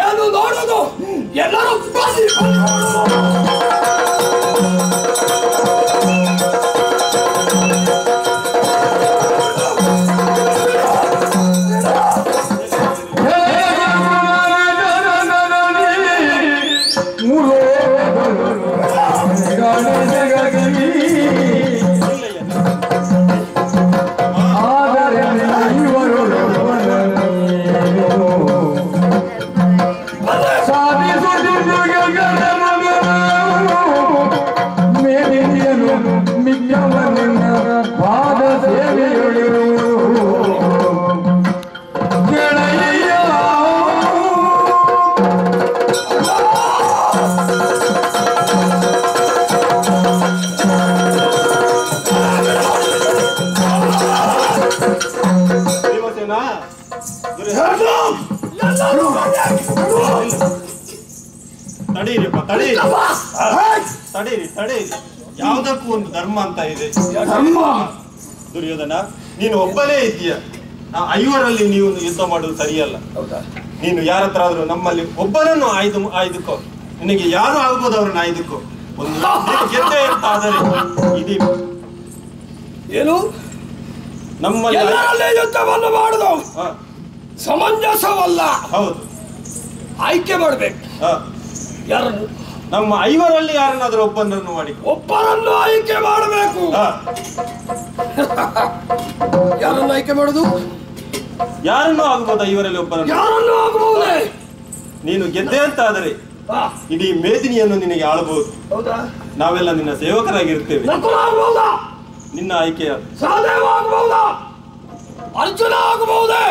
ಏನು ನೋಡೋದು ಎಲ್ಲರೂ ತಡೀರಿ ಯಾವುದಕ್ಕೂ ಒಂದು ಧರ್ಮ ಅಂತ ಇದೆ. ದುರ್ಯೋಧನ, ನೀನು ಒಬ್ಬನೇ ಇದ್ದೀಯ. ಐವರಲ್ಲಿ ನೀವು ಯುದ್ಧ ಮಾಡುವುದು ಸರಿಯಲ್ಲ. ನೀನು ಯಾರ ಹತ್ರ ಆದ್ರೂ ನಮ್ಮಲ್ಲಿ ಒಬ್ಬನನ್ನು ಆಯ್ದುಕೋ. ನಿನಗೆ ಯಾರು ಆಗ್ಬೋದು ಅವ್ರನ್ನ ಆಯ್ದುಕೋ. ಒಂದು ಗೆದ್ದೆ ಅಂತ ಆದರೆ ಇದೀ ಏನು ನಮ್ಮಲ್ಲಿ ಯುದ್ಧವನ್ನು ಮಾಡುದು ಸಮಂಜಸವಲ್ಲ. ಹೌದು, ಆಯ್ಕೆ ಮಾಡ್ಬೇಕು. ಯಾರನ್ನು? ನಮ್ಮ ಐವರಲ್ಲಿ ಯಾರನ್ನಾದ್ರೂ ಒಬ್ಬರನ್ನು ಆಯ್ಕೆ ಮಾಡಬೇಕು. ಯಾರನ್ನು ಆಯ್ಕೆ ಮಾಡುದು? ಯಾರನ್ನು ಆಗ್ಬೋದು? ಐವರಲ್ಲಿ ಯಾರನ್ನು ಆಗಬಹುದೇ? ನೀನು ಗೆದ್ದೆ ಅಂತ ಆದರೆ ಇಡೀ ಮೇದಿನಿಯನ್ನು ನಿನಗೆ ಆಳಬಹುದು. ನಾವೆಲ್ಲ ನಿನ್ನ ಸೇವಕರಾಗಿರ್ತೇವೆ. ನಿನ್ನ ಆಯ್ಕೆ ಸಹದೇವ ಆಗಬಹುದಾ? ಅರ್ಜುನ ಆಗಬಹುದೇ?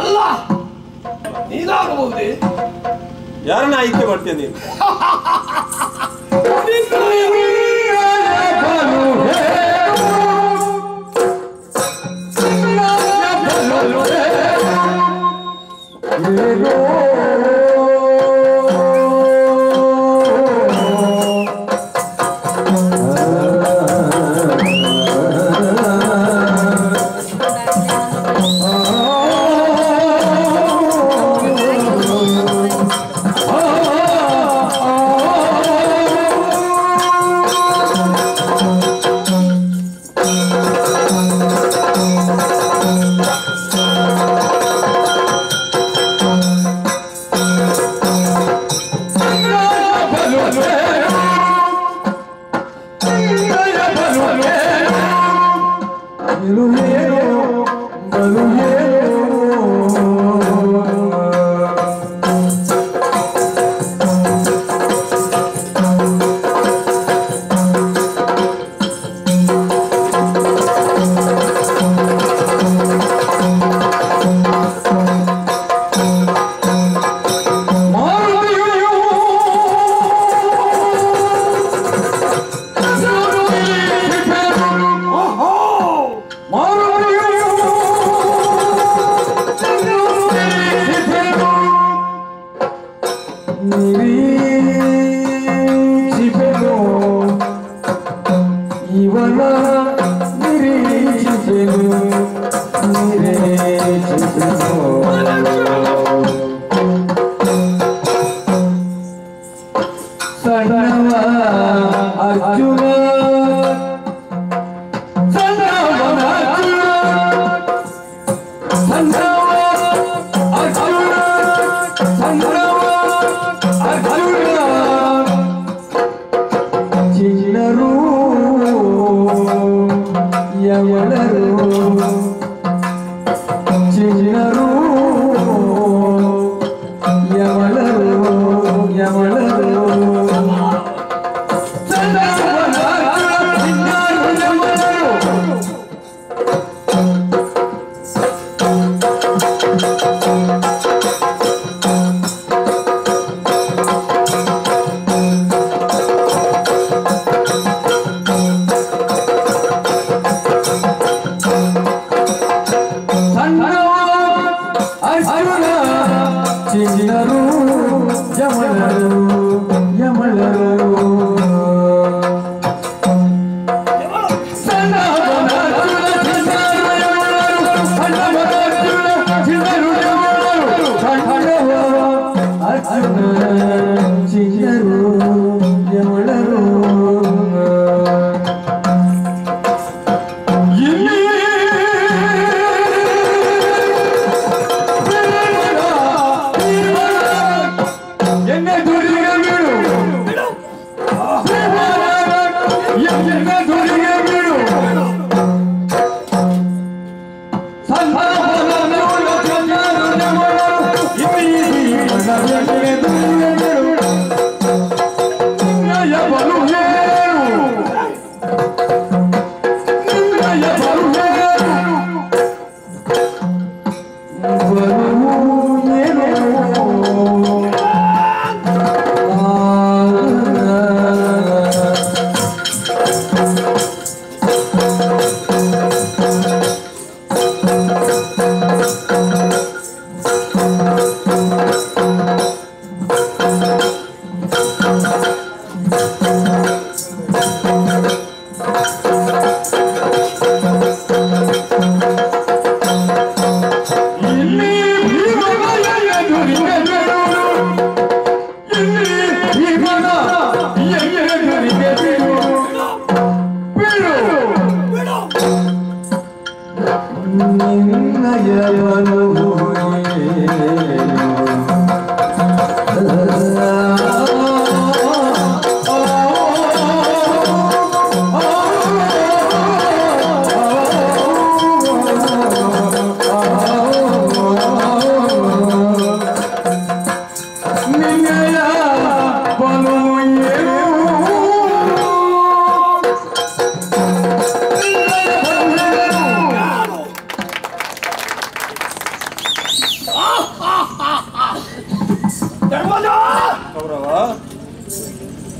ಅಲ್ಲ, ನೀನಾಗಬಹುದೇ? ಯಾರನ್ನ ಆಯ್ಕೆ ಮಾಡ್ತೇನೆ ನೀನು?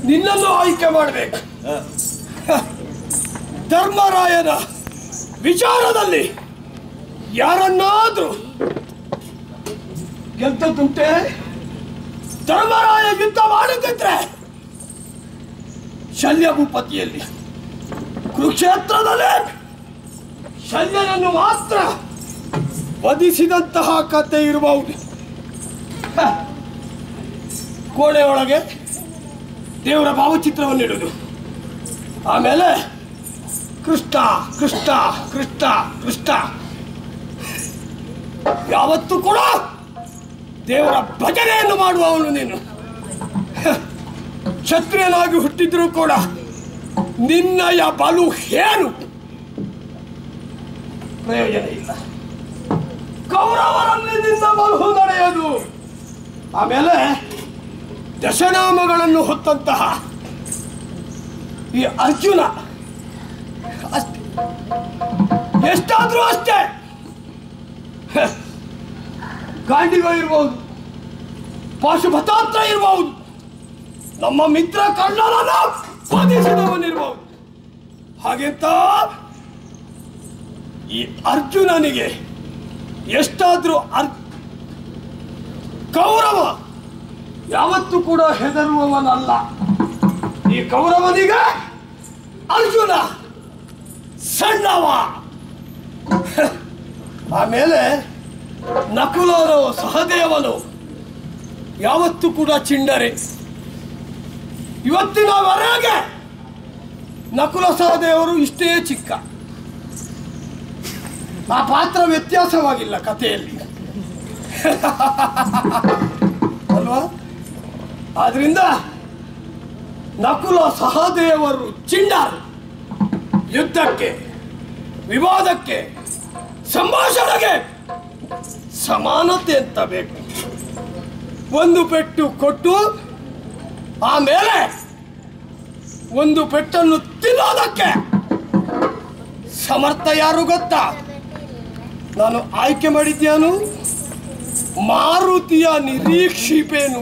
ನಿನ್ನನ್ನು ಆಯ್ಕೆ ಮಾಡಬೇಕು. ಧರ್ಮರಾಯನ ವಿಚಾರದಲ್ಲಿ ಯಾರನ್ನಾದ್ರೂ ಗೆದ್ದದುಂಟೆ? ಧರ್ಮರಾಯ ಯುದ್ಧ ಮಾಡುತ್ತಿದ್ರೆ ಶಲ್ಯ ಭೂಪತಿಯಲ್ಲಿ, ಕುರುಕ್ಷೇತ್ರದಲ್ಲಿ ಶಲ್ಯನನ್ನು ಮಾತ್ರ ವಧಿಸಿದಂತಹ ಕಥೆ ಇರಬಹುದು. ಕೋಣೆಯೊಳಗೆ ದೇವರ ಭಾವಚಿತ್ರವನ್ನಿಡುವುದು, ಆಮೇಲೆ ಕೃಷ್ಣ ಕೃಷ್ಣ ಕೃಷ್ಣ ಕೃಷ್ಣ, ಯಾವತ್ತೂ ಕೂಡ ದೇವರ ಭಜನೆಯನ್ನು ಮಾಡುವವನು ನೀನು. ಕ್ಷತ್ರಿಯನಾಗಿ ಹುಟ್ಟಿದ್ರೂ ಕೂಡ ನಿನ್ನಯ ಬಲು ಏನು ಪ್ರಯೋಜನ ಇಲ್ಲ. ಕೌರವರಲ್ಲಿ ನಿನ್ನ ಬಲು ನಡೆಯದು. ಆಮೇಲೆ ದಶನಾಮಗಳನ್ನು ಹೊತ್ತಂತಹ ಈ ಅರ್ಜುನ ಎಷ್ಟಾದ್ರೂ ಅಷ್ಟೇ. ಗಾಂಡಿವ ಇರಬಹುದು, ಪಾಶುಪತಾತ್ರ ಇರಬಹುದು, ನಮ್ಮ ಮಿತ್ರ ಕರ್ಣನನ್ನು ವಧಿಸಿದವನಿರಬಹುದು. ಹಾಗೆಂತ ಈ ಅರ್ಜುನನಿಗೆ ಎಷ್ಟಾದ್ರೂ ಕೌರವ ಯಾವತ್ತೂ ಕೂಡ ಹೆದರುವವನಲ್ಲ. ಈ ಕೌರವನಿಗೆ ಅರ್ಜುನ ಸಣ್ಣವ. ಆಮೇಲೆ ನಕುಲರು ಸಹದೇವನು ಯಾವತ್ತೂ ಕೂಡ ಚಿಂಡರೆ. ಇವತ್ತಿನವರೆಗೆ ನಕುಲ ಸಹದೇವರು ಇಷ್ಟೇ ಚಿಕ್ಕ. ಆ ಪಾತ್ರ ವ್ಯತ್ಯಾಸವಾಗಿಲ್ಲ ಕಥೆಯಲ್ಲಿ ಅಲ್ವಾ? ಆದ್ರಿಂದ ನಕುಲ ಸಹದೇವರು ಚಿಂಡರು. ಯುದ್ಧಕ್ಕೆ, ವಿವಾದಕ್ಕೆ, ಸಂಭಾಷಣೆಗೆ ಸಮಾನತೆ ಅಂತ ಬೇಕು. ಒಂದು ಪೆಟ್ಟು ಕೊಟ್ಟು ಆಮೇಲೆ ಒಂದು ಪೆಟ್ಟನ್ನು ತಿನ್ನೋದಕ್ಕೆ ಸಮರ್ಥ ಯಾರು ಗೊತ್ತಾ? ನಾನು ಆಯ್ಕೆ ಮಾಡಿದ್ಯಾನು ಮಾರುತಿಯ ನಿರೀಕ್ಷಿಪೇನು.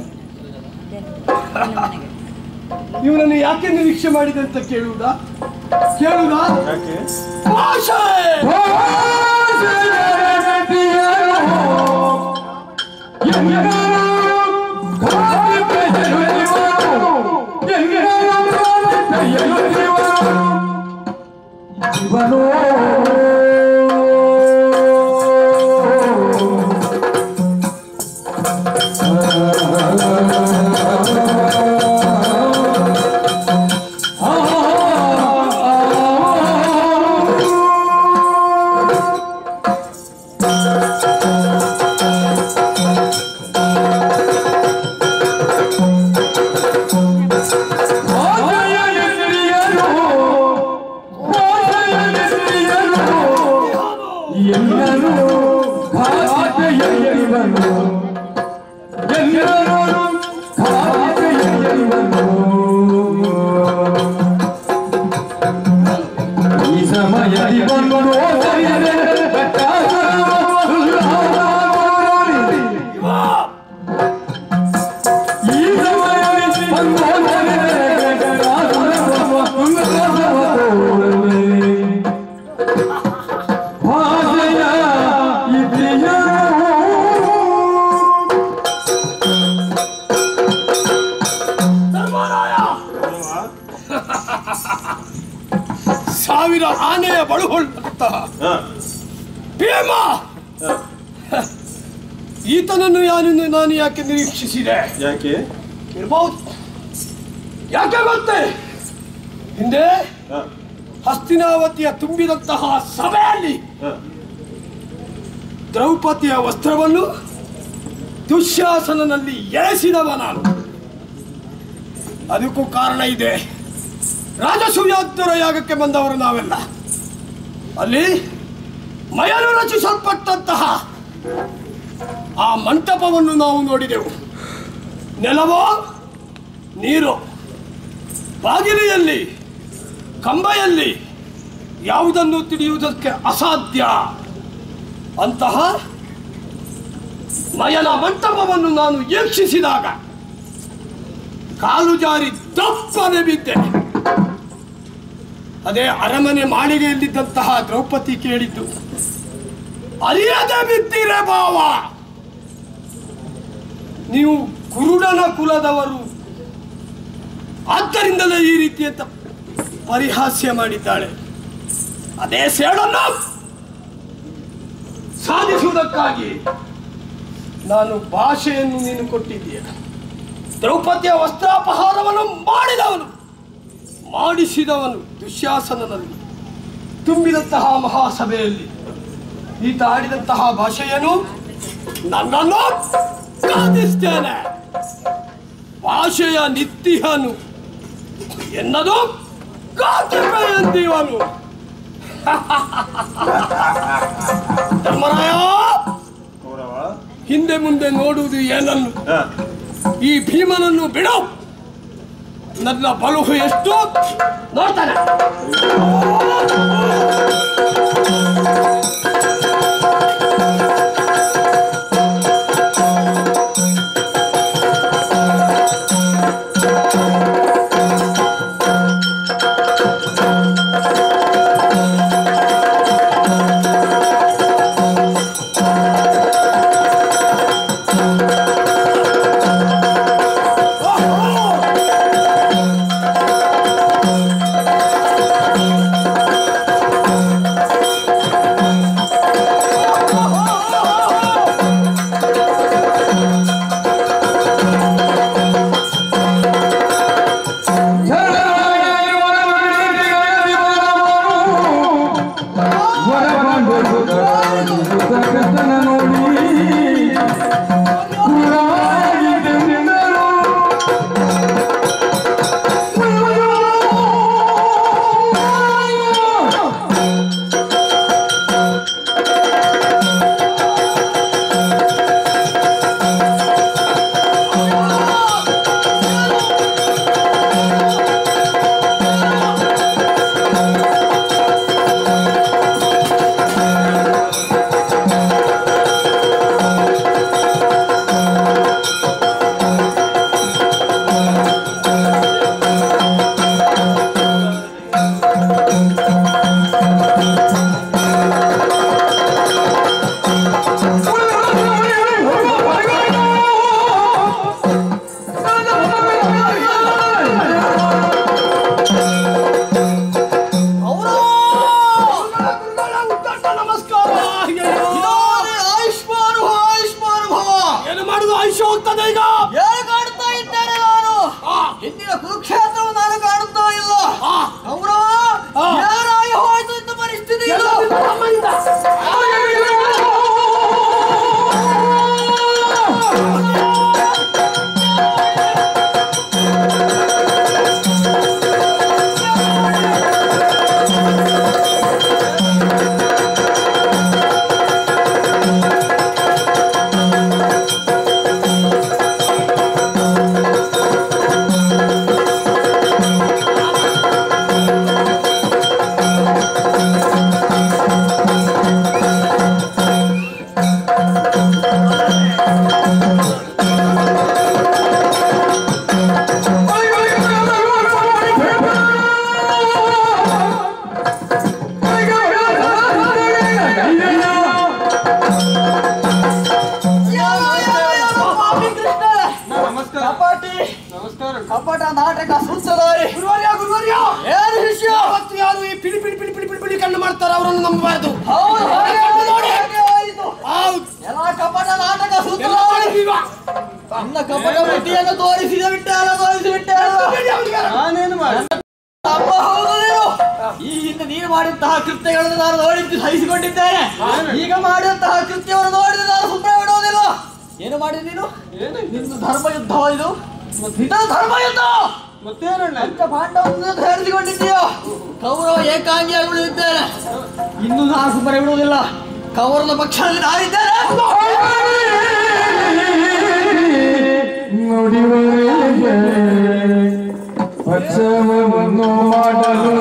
ಇವನನ್ನು ಯಾಕೆ ನಿರೀಕ್ಷೆ ಮಾಡಿದೆ ಅಂತ ಕೇಳುವುದಾ? ಭಾಷೆ ಇವನು ಸಾವಿರ ಆನೆಯ ಬಳುವಳ್ಳುತ್ತಾ ಭೀಮ ಈತನನ್ನು ನಾನು ಯಾಕೆ ನಿರೀಕ್ಷಿಸಿದೆ? ಯಾಕೆ ಇರಬಹುದು. ಯಾಕೆ ಗೊತ್ತೇ? ಹಿಂದೆ ಹಸ್ತಿನಾವತಿಯ ತುಂಬಿದಂತಹ ಸಭೆಯಲ್ಲಿ ದ್ರೌಪದಿಯ ವಸ್ತ್ರವನ್ನು ದುಶ್ಯಾಸನಲ್ಲಿ ಎಳೆಸಿದವ ನಾನು. ಅದಕ್ಕೂ ಕಾರಣ ಇದೆ. ರಾಜಸೂಯಾದ್ವರ ಯಾಗಕ್ಕೆ ಬಂದವರು ನಾವೆಲ್ಲ. ಅಲ್ಲಿ ಮಯಲು ರಚಿಸಲ್ಪಟ್ಟಂತಹ ಆ ಮಂಟಪವನ್ನು ನಾವು ನೋಡಿದೆವು. ನೆಲವೋ ನೀರು, ಬಾಗಿಲಿಯಲ್ಲಿ ಕಂಬೆಯಲ್ಲಿ ಯಾವುದನ್ನು ತಿಳಿಯುವುದಕ್ಕೆ ಅಸಾಧ್ಯ. ಅಂತಹ ಮಯನ ಮಂಟಪವನ್ನು ನಾನು ವೀಕ್ಷಿಸಿದಾಗ ಕಾಲು ಜಾರಿ ದಪ್ಪನೆ ಬಿದ್ದೆ. ಅದೇ ಅರಮನೆ ಮಾಳಿಗೆಯಲ್ಲಿದ್ದಂತಹ ದ್ರೌಪದಿ ಕೇಳಿದ್ದು, ಅರಿಯದೆ ಬಿದ್ದೀರೆ ಭಾವ, ನೀವು ಕುರುಡನ ಕುಲದವರು, ಆದ್ದರಿಂದಲೇ ಈ ರೀತಿಯಂತ ಪರಿಹಾಸ್ಯ ಮಾಡಿದ್ದಾಳೆ. ಅದೇ ಸೇಡನ್ನು ಸಾಧಿಸುವುದಕ್ಕಾಗಿ ನಾನು ಭಾಷೆಯನ್ನು ನೀನು ಕೊಟ್ಟಿದ್ದೀಯ. ದ್ರೌಪದಿಯ ವಸ್ತ್ರಾಪಹಾರವನ್ನು ಮಾಡಿಸಿದವನು ದುಶ್ಯಾಸನಲ್ಲಿ ತುಂಬಿದಂತಹ ಮಹಾಸಭೆಯಲ್ಲಿ ಈತ ಆಡಿದಂತಹ ಭಾಷೆಯನ್ನು ನನ್ನನ್ನು ಸಾಧಿಸ್ತೇನೆ. ಭಾಷೆಯ ನಿತ್ಯನು ಎನ್ನದು ಕಾತಿಪೆಯಂತೀವನು. ಧರ್ಮರಾಯ, ಹಿಂದೆ ಮುಂದೆ ನೋಡುವುದು ಏನನ್ನು? ಈ ಭೀಮನನ್ನು ಬಿಡು. ನನ್ನ ಬಲುಹು ಎಷ್ಟು ನೋಡ್ತಾನೆ. ಕಪಟ ನಾಟಕ ಸೂತ್ರಧಾರಿ ಗುರುವರ್ಯ ಏನು ಶಿಷ್ಯ ಅವತ್ತು ಯಾರು ಈ ಪಿಳಿ ಪಿಳಿ ಪಿಳಿ ಪಿಳಿ ಪಿಳಿ ಪಿಳಿ ಕಣ್ಣು ಮಾಡ್ತಾರೆ ಅವರನ್ನು ನಂಬಬಾರದು. ಹೌದು ನೋಡಿ. ಹೌದು. ಎಲ್ಲ ಕಪಟ ನಾಟಕ ಸೂತ್ರಧಾರಿ ನನ್ನ ಕಪಟ ಬುದ್ಧಿಯನ್ನು ತೋರಿಸಿಬಿಟ್ಟೆ ನಾನೇನು ಮಾಡಿ ಅಪ್ಪ ಹೌದು ನೀನು ಈ ಹಿಂದೆ ನೀನು ಮಾಡಿದಂತಹ ಕೃತ್ಯಗಳನ್ನು ನಾನು ನೋಡಿದ್ದು ಸಹಿಸಿಕೊಂಡಿದ್ದೇನೆ. ಈಗ ಮಾಡಿದಂತಹ ಕೃತ್ಯವನ್ನು ನೋಡಿದ್ರೆ ನಾನು ಸುಮ್ಮನೆ ಬಿಡುವುದಿಲ್ಲ. ಏನು ಮಾಡಿದ ನೀನು? ನಿನ್ನ ಧರ್ಮ ಯುದ್ಧ ಇದು ಧರ್ಮ ಯುದ್ಧ. ಮತ್ತೇನಣ್ಣ ಪಾಂಡವರನ್ನು ಸೇರಿಸಿಕೊಂಡಿದ್ದೀಯೋ ಕೌರವ ಏಕಾಂಗಿಯಾಗಿ ಉಳಿದಿದ್ದೇನೆ. ಇನ್ನು ನಾನು ಸುಮ್ಮನೆ ಬಿಡುವುದಿಲ್ಲ. ಕೌರವನ ಪಕ್ಷದಲ್ಲಿ ನಾನಿದ್ದೇನೆ. ಪಕ್ಷವನ್ನು ಮಾಡಲು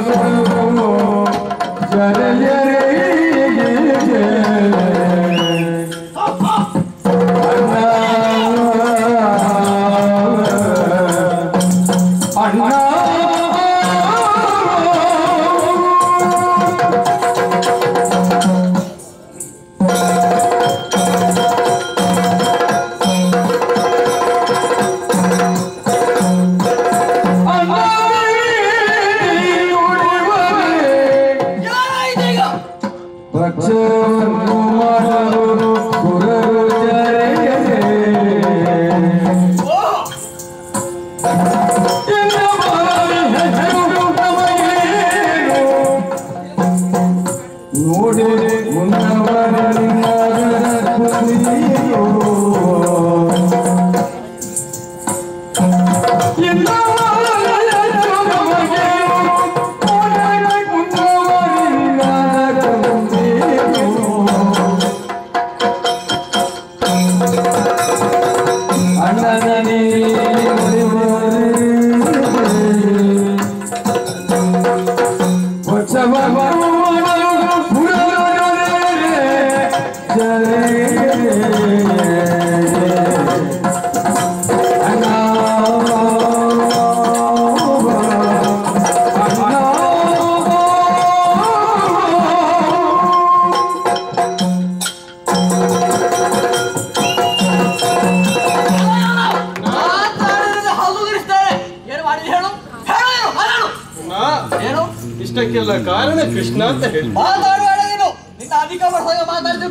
ಇಷ್ಟಕ್ಕೆಲ್ಲ ಕಾರಣ ಕೃಷ್ಣ ಅಂತ ಹೇಳಿ ಮಾತಾಡಬೇಡ ನೀನು. ನಿನ್ನ ಅಧಿಕ ವರ್ಷ ಮಾತಾಡಿದ್ರೆ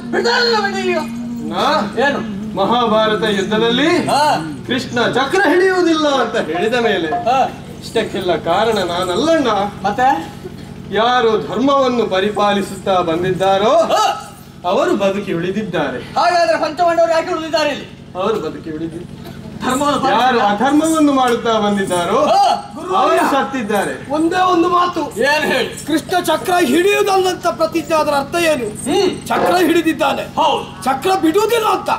ಏನು ಮಹಾಭಾರತ ಯುದ್ಧದಲ್ಲಿ ಕೃಷ್ಣ ಚಕ್ರ ಹಿಡಿಯುವುದಿಲ್ಲ ಅಂತ ಹೇಳಿದ ಮೇಲೆ ಇಷ್ಟಕ್ಕೆಲ್ಲ ಕಾರಣ ನಾನಲ್ಲಣ್ಣ. ಮತ್ತೆ ಯಾರು ಧರ್ಮವನ್ನು ಪರಿಪಾಲಿಸುತ್ತಾ ಬಂದಿದ್ದಾರೋ ಅವರು ಬದುಕಿ ಉಳಿದಿದ್ದಾರೆ. ಹಾಗಾದ್ರೆ ಪಂಚಪಾಂಡವರು ಯಾಕೆ ಉಳಿದಿದ್ದಾರೆ ಇಲ್ಲಿ? ಅವರು ಬದುಕಿ ಉಳಿದಿದ್ದಾರೆ. ಯಾರು ಅಧರ್ಮವನ್ನು ಮಾಡುತ್ತಾ ಬಂದಿದ್ದಾರೋ ಅವರು ಸತ್ತಿದ್ದಾರೆ. ಒಂದೇ ಒಂದು ಮಾತು ಏನು ಹೇಳಿ? ಕೃಷ್ಣ ಚಕ್ರ ಹಿಡಿಯುವುದಲ್ಲಂತ ಪ್ರತಿಜ್ಞೆ. ಅದರ ಅರ್ಥ ಏನು? ಚಕ್ರ ಹಿಡಿದಿದ್ದಾನೆ, ಚಕ್ರ ಬಿಡುವುದಿಲ್ಲ ಅಂತ,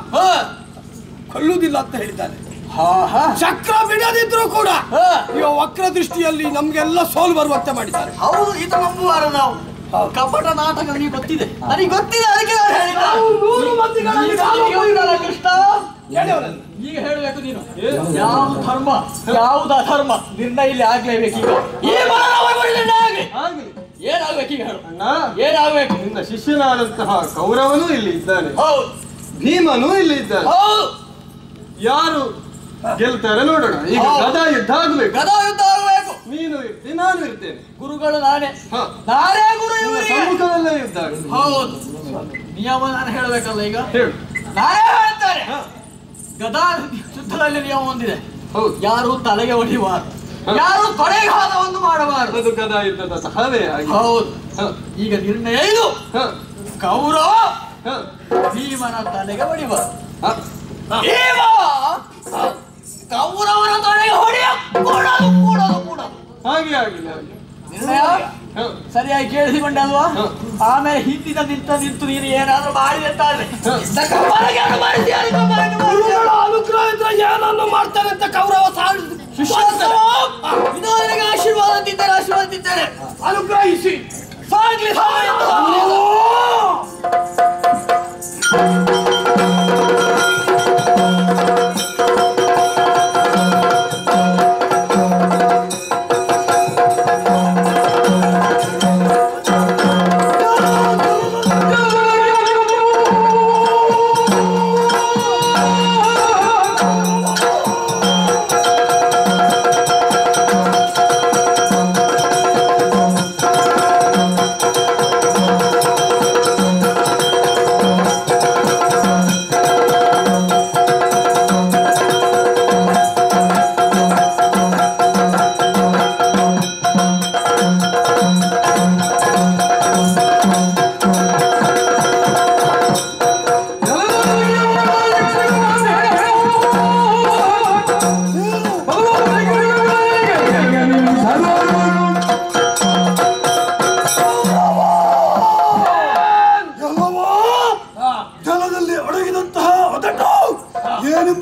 ಕೊಲ್ಲುವುದಿಲ್ಲ ಅಂತ ಹೇಳಿದ್ದಾನೆ. ಚಕ್ರ ಬಿಡದಿದ್ರು ಕೂಡ ಇವ ವಕ್ರ ದೃಷ್ಟಿಯಲ್ಲಿ ನಮ್ಗೆಲ್ಲ ಸೋಲು ಬರುವಂತೆ ಮಾಡಿದ್ದಾರೆ. ಹೌದು, ಇದು ನಂಬುವಾರ ನಾವು. ಕಪಟ ನಾಟಕ ನನಗೆ ಗೊತ್ತಿದೆ, ಅದಕ್ಕೆ ನಾನು ಹೇಳಿದ. 100 ಮಂದಿಗಳಲ್ಲಿ ಕೃಷ್ಣ ಈಗ ಹೇಳಬೇಕು ನೀನು. ಯಾವ ಧರ್ಮ ಯಾವ್ದು ಅಧರ್ಮ ನಿರ್ಣಯ ಇಲ್ಲಿ ಆಗ್ಲೇಬೇಕು. ಈಗ ಏನಾಗ್ಬೇಕು ಈಗ ಹೇಳು. ಏನಾಗ್ಬೇಕು? ನಿನ್ನ ಶಿಷ್ಯನಾದಂತಹ ಕೌರವನು ಇಲ್ಲಿ ಇದ್ದಾನೆ, ಭೀಮನು ಇಲ್ಲಿ ಇದ್ದಾನೆ. ಯಾರು ಗೆಲ್ತಾರೆ ನೋಡೋಣ. ಈಗ ಗದಾ ಯುದ್ಧ ಆಗ್ಬೇಕು. ಗದಾ ಯುದ್ಧ ಆಗ್ಬೇಕು. ನೀನು ಇರ್ತೀನಿ, ನಾನು ಇರ್ತೇನೆ. ಗುರುಗಳು ನಾನೇ ಗುರು. ಸಮ್ಮುಖದಲ್ಲೇ ಯುದ್ಧ. ಹೌದು, ನಿಯಮ ನಾನು ಹೇಳಬೇಕಲ್ಲ. ಈಗ ಹೇಳು. ನಾನೇ ಹೇಳ್ತಾರೆ. ಗದಾ ಯುದ್ಧದಲ್ಲಿ ನಿಯಮ ಹೊಂದಿದೆ. ಯಾರು ತಲೆಗೆ ಹೊಡೆಯಬಾರದು, ಯಾರು ತೊಡೆಘಾತವನ್ನು ಮಾಡಬಾರದು. ಅದು ಗದಾ ಯುದ್ಧದ ಸಹವೇ ಆಗಿದೆ. ಹೌದು. ಈಗ ನಿರ್ಣಯ ಇದು. ಕೌರವ ಭೀಮನ ತಲೆಗೆ ಹೊಡಿಬಾರದು. ಭೀಮ ಕೌರವನ ತಲೆಗೆ ಹೊಡೆಯ ಕೂಡದು. ಹಾಗೆ ಆಗಿಲ್ಲ. ನಿರ್ಣಯ ಸರಿಯಾಗಿ ಕೇಳಿಸಿಕೊಂಡೆ ಅಲ್ವಾ? ಆಮೇಲೆ ಹಿಂದಿನ ನಿಂತು ನೀನು ಏನಾದ್ರೂ ಮಾಡಿದೆ ಅಂತಾದ್ರೆ ಅನುಗ್ರಹ ಇದ್ರೆ ಏನನ್ನು ಮಾಡ್ತಾರೆ ಅಂತ ಕೌರವ ಆಶೀರ್ವಾದ ತಿಂತಾರೆ. ಅನುಗ್ರಹಿಸಿ ಸಾಗ್ಲಿ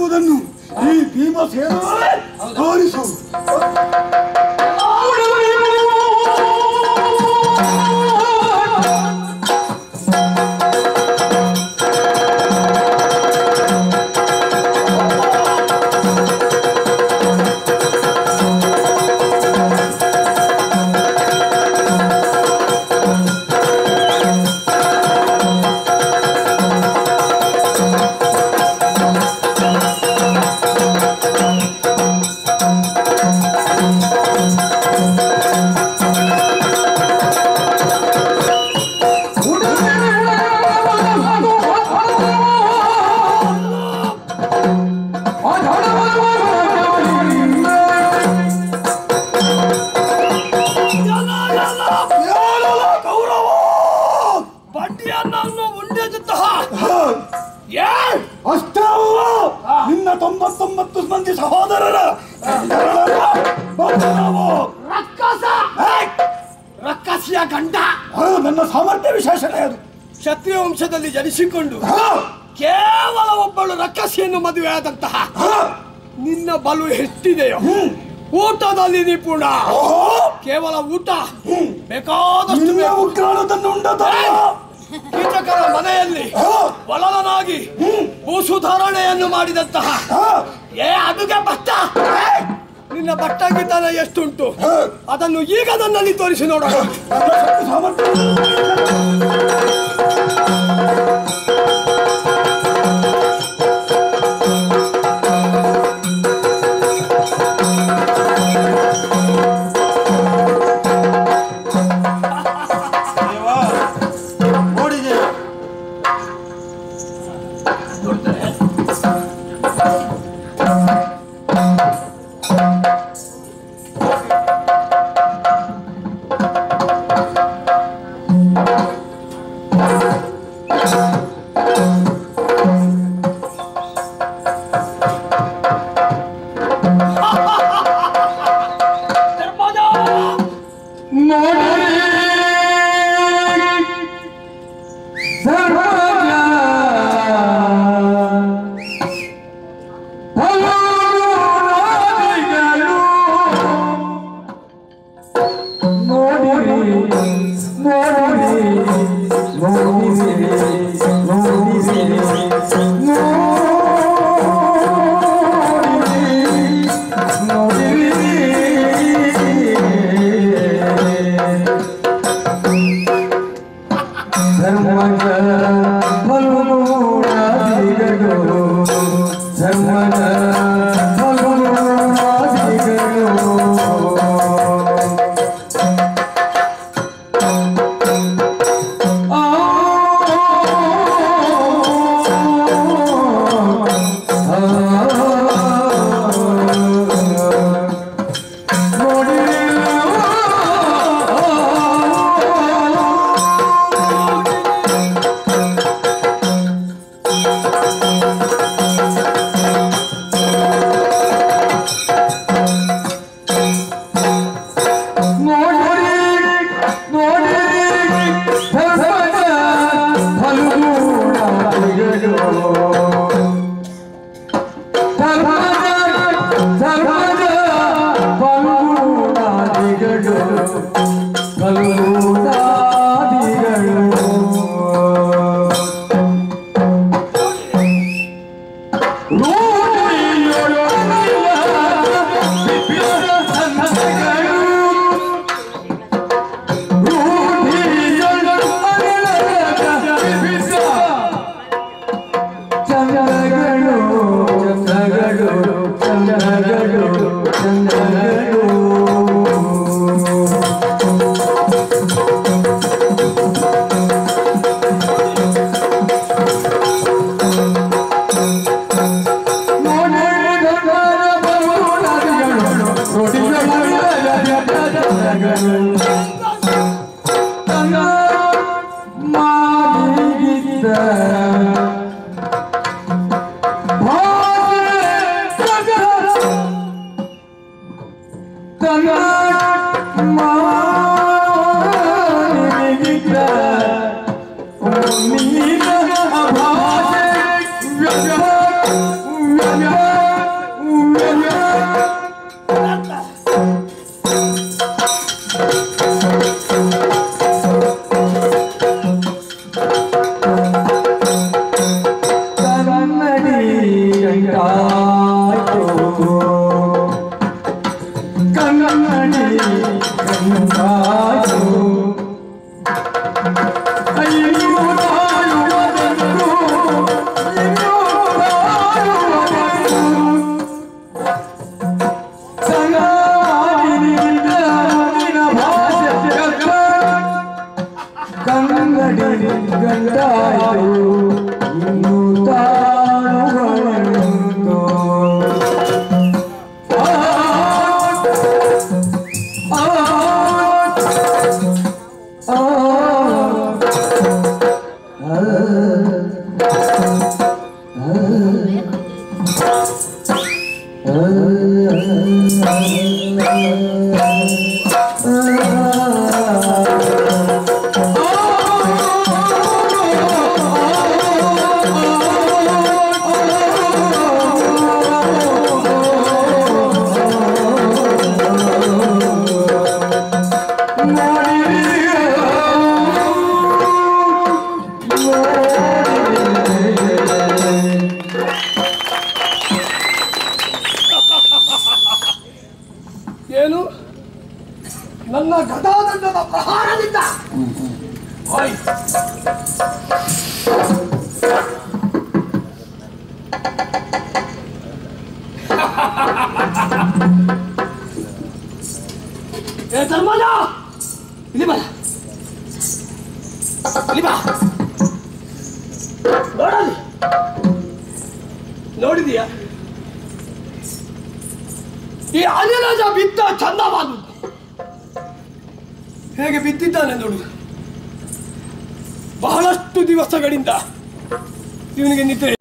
ಎಂಬುದನ್ನು ಈ ಭೀಮಸೇನವೇ ತೋರಿಸುವುದು. ನಿನ್ನ 99 ಮಂದಿ ಸಹೋದರರ ರಕ್ಕಸಿಯ ಗಂಡ. ನನ್ನ ಸಾಮರ್ಥ್ಯ ವಿಶೇಷಣೆ ಅದು. ಕ್ಷತ್ರಿಯ ವಂಶದಲ್ಲಿ ಜನಿಸಿಕೊಂಡು ಕೇವಲ ಒಬ್ಬಳು ರಕ್ಕಸಿಯನ್ನು ಮದುವೆಯಾದಂತಹ ನಿನ್ನ ಬಲು ಎಷ್ಟಿದೆಯೋ, ಊಟದಲ್ಲಿ ನಿಪುಣ, ಕೇವಲ ಊಟ ಬೇಕಾದಷ್ಟು ಕೀಚಕರ ಮನೆಯಲ್ಲಿ ವಲಲನಾಗಿ ಭೂಸುಧಾರಣೆಯನ್ನು ಮಾಡಿದಂತಹ ಅದುಗೆ ಭತ್ತ. ನಿನ್ನ ಬಟ್ಟಗಿತನ ಎಷ್ಟುಂಟು ಅದನ್ನು ಈಗ ನನ್ನಲ್ಲಿ ತೋರಿಸಿ ನೋಡೋಣ. Yeah. ಏನು ನನ್ನ ಗದಾದಂಡದ ಪ್ರಹಾರದಿಂದ ಓಯ್ ಏ ಧರ್ಮಜ ಇಲ್ಲಿ ಬಾ ಇಲ್ಲಿ ಬಾ ನೋಡಲಿ ನೋಡಿದೀಯಾ ಈ ಅನಿರಾಜ ಬಿದ್ದ ಚಂದವಾದದ್ದು ಹೇಗೆ ಬಿದ್ದಿದ್ದಾನೆ ನೋಡು ಬಹಳಷ್ಟು ದಿವಸಗಳಿಂದ ಇವನಿಗೆ ನಿದ್ರೆ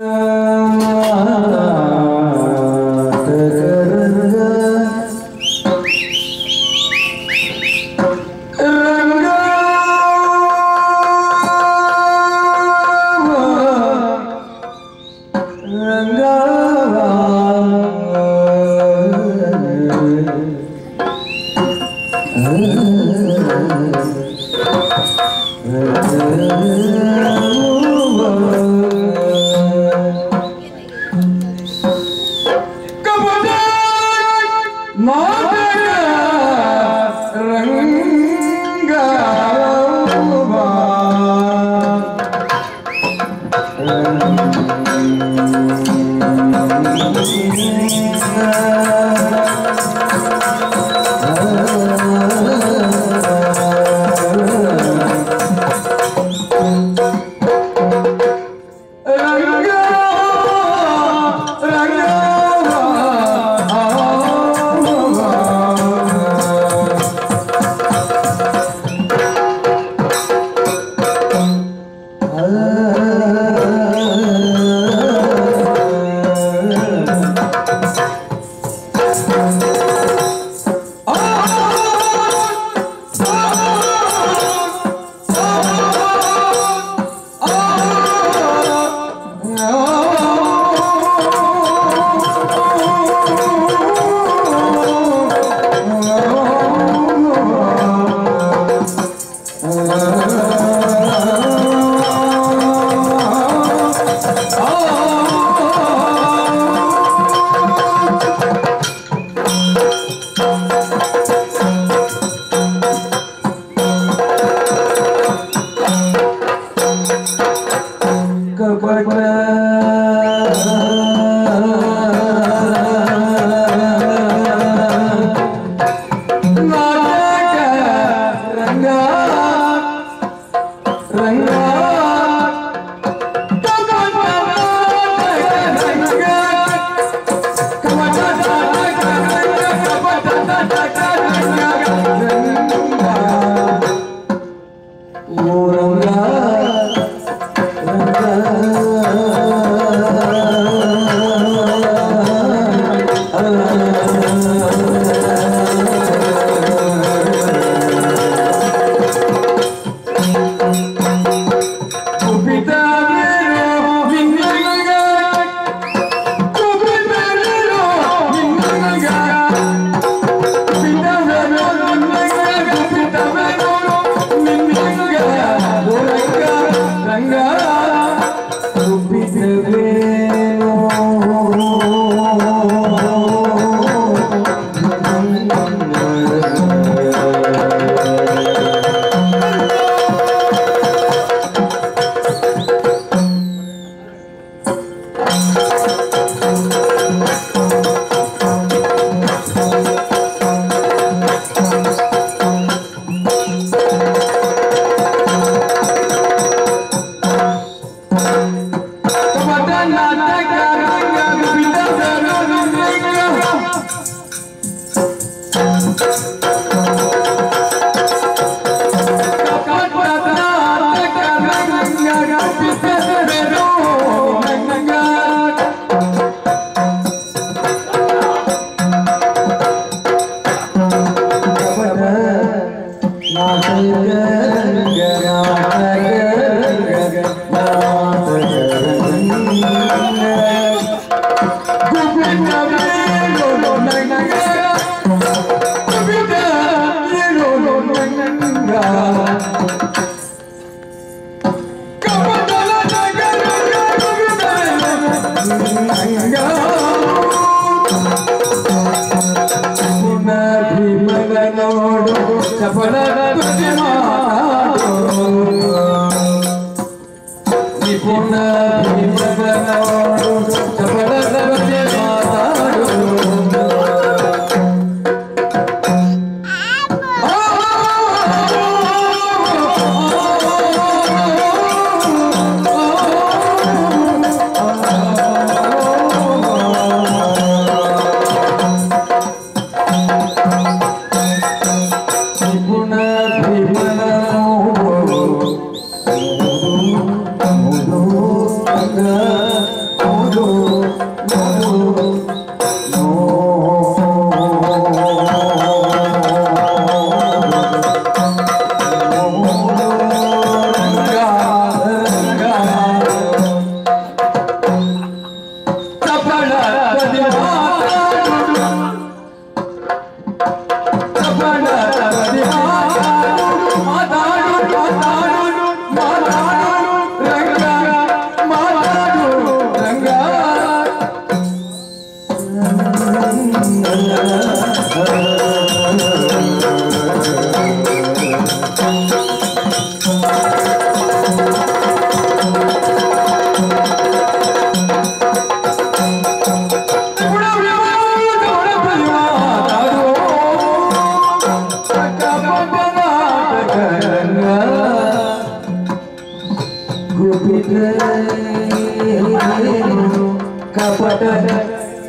ಕಪಟ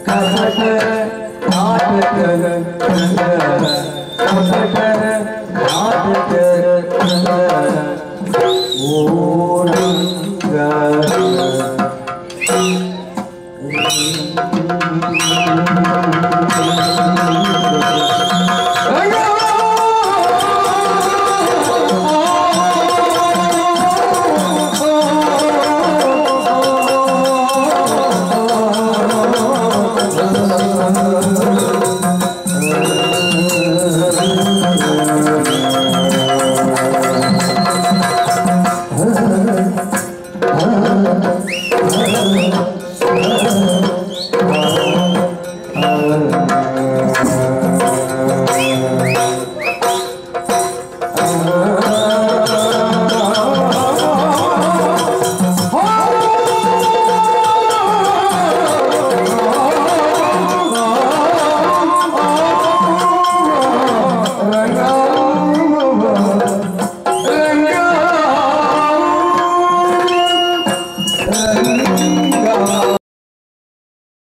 ಕಪಟ ನಾಟಕ ಕಪಟ ನಾಟಕ ಓರಂಗ Oh